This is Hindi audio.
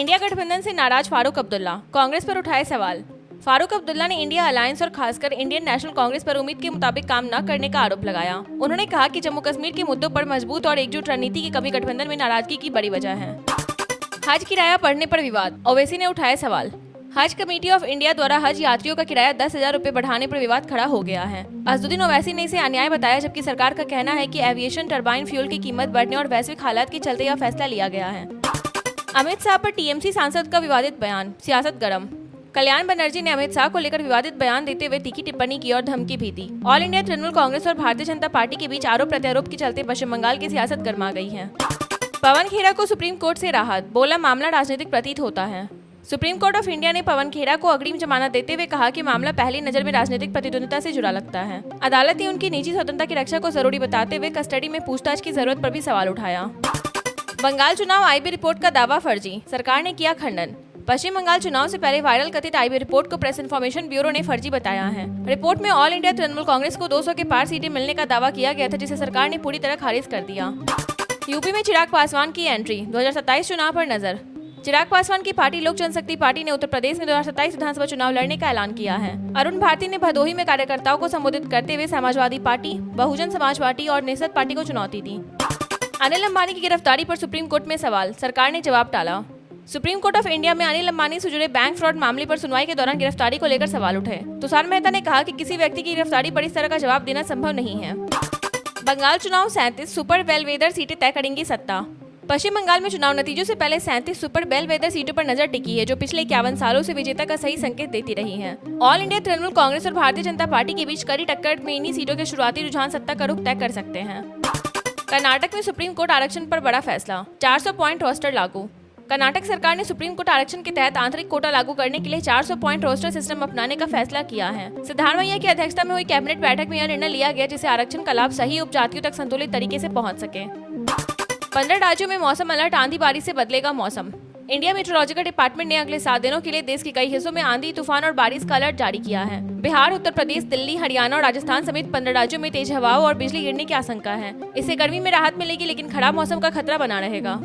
इंडिया गठबंधन से नाराज फारूक अब्दुल्ला, कांग्रेस पर उठाए सवाल। फारूक अब्दुल्ला ने इंडिया अलायंस और खासकर इंडियन नेशनल कांग्रेस पर उम्मीद के मुताबिक काम न करने का आरोप लगाया। उन्होंने कहा कि जम्मू कश्मीर के मुद्दों पर मजबूत और एकजुट रणनीति की कमी गठबंधन में नाराजगी की बड़ी वजह है। हज किराया बढ़ने पर विवाद, ओवैसी ने उठाए सवाल। हज कमेटी ऑफ इंडिया द्वारा हज यात्रियों का किराया 10,000 रुपए बढ़ाने पर विवाद खड़ा हो गया है। असदुद्दीन ओवैसी ने इसे अन्याय बताया, जबकि सरकार का कहना है कि एविएशन टरबाइन फ्यूल की कीमत बढ़ने और वैश्विक हालात के चलते यह फैसला लिया गया है। अमित शाह पर टीएमसी सांसद का विवादित बयान, सियासत गरम। कल्याण बनर्जी ने अमित शाह को लेकर विवादित बयान देते हुए तीखी टिप्पणी की और धमकी भी दी। ऑल इंडिया तृणमूल कांग्रेस और भारतीय जनता पार्टी के बीच आरोप प्रत्यारोप के चलते पश्चिम बंगाल की सियासत गर्मा गई है। पवन खेड़ा को सुप्रीम कोर्ट से राहत, बोला मामला राजनीतिक प्रतीत होता है। सुप्रीम कोर्ट ऑफ इंडिया ने पवन खेड़ा को अग्रिम जमानत देते हुए कहा कि मामला पहली नजर में राजनीतिक प्रतिद्वंदिता से जुड़ा लगता है। अदालत ने उनकी निजी स्वतंत्रता की रक्षा को जरूरी बताते हुए कस्टडी में पूछताछ की जरूरत पर भी सवाल उठाया। बंगाल चुनाव आईबी रिपोर्ट का दावा फर्जी, सरकार ने किया खंडन। पश्चिम बंगाल चुनाव से पहले वायरल कथित आईबी रिपोर्ट को प्रेस इन्फॉर्मेशन ब्यूरो ने फर्जी बताया है। रिपोर्ट में ऑल इंडिया तृणमूल कांग्रेस को 200 के पार सीटें मिलने का दावा किया गया था, जिसे सरकार ने पूरी तरह खारिज कर दिया। यूपी में चिराग पासवान की एंट्री, 2027 चुनाव पर नजर। चिराग पासवान की पार्टी लोक जनशक्ति पार्टी ने उत्तर प्रदेश में 2027 विधानसभा चुनाव लड़ने का ऐलान किया है। अरुण भारती ने भदोही में कार्यकर्ताओं को संबोधित करते हुए समाजवादी पार्टी, बहुजन समाज पार्टी और नेसद पार्टी को चुनौती दी। अनिल अंबानी की गिरफ्तारी पर सुप्रीम कोर्ट में सवाल, सरकार ने जवाब टाला। सुप्रीम कोर्ट ऑफ इंडिया में अनिल अंबानी से जुड़े बैंक फ्रॉड मामले पर सुनवाई के दौरान गिरफ्तारी को लेकर सवाल उठे। तुषार मेहता ने कहा कि किसी व्यक्ति की गिरफ्तारी पर इस तरह का जवाब देना संभव नहीं है। बंगाल चुनाव 37 सुपर बेलवेदर सीटें तय करेंगी सत्ता। पश्चिम बंगाल में चुनाव नतीजों से पहले 37 सुपर बेलवेदर सीटों पर नजर टिकी है, जो पिछले 51 सालों से विजेता का सही संकेत देती रही हैं। ऑल इंडिया तृणमूल कांग्रेस और भारतीय जनता पार्टी के बीच कड़ी टक्कर में इन्हीं सीटों के शुरुआती रुझान सत्ता का रुख तय कर सकते हैं। कर्नाटक में सुप्रीम कोर्ट आरक्षण पर बड़ा फैसला, 400 पॉइंट रोस्टर लागू। कर्नाटक सरकार ने सुप्रीम कोर्ट आरक्षण के तहत आंतरिक कोटा लागू करने के लिए 400 पॉइंट रोस्टर सिस्टम अपनाने का फैसला किया है। सिद्धारमैया की अध्यक्षता में हुई कैबिनेट बैठक में यह निर्णय लिया गया, जिससे आरक्षण का लाभ सही उपजातियों तक संतुलित तरीके से पहुंच सके। 15 राज्यों में मौसम अलर्ट, आंधी बारिश से बदलेगा मौसम। इंडिया मेट्रोलॉजिकल डिपार्टमेंट ने अगले 7 दिनों के लिए देश के कई हिस्सों में आंधी, तूफान और बारिश का अलर्ट जारी किया है। बिहार, उत्तर प्रदेश, दिल्ली, हरियाणा और राजस्थान समेत 15 राज्यों में तेज हवाओं और बिजली गिरने की आशंका है। इससे गर्मी में राहत मिलेगी, लेकिन खराब मौसम का खतरा बना रहेगा।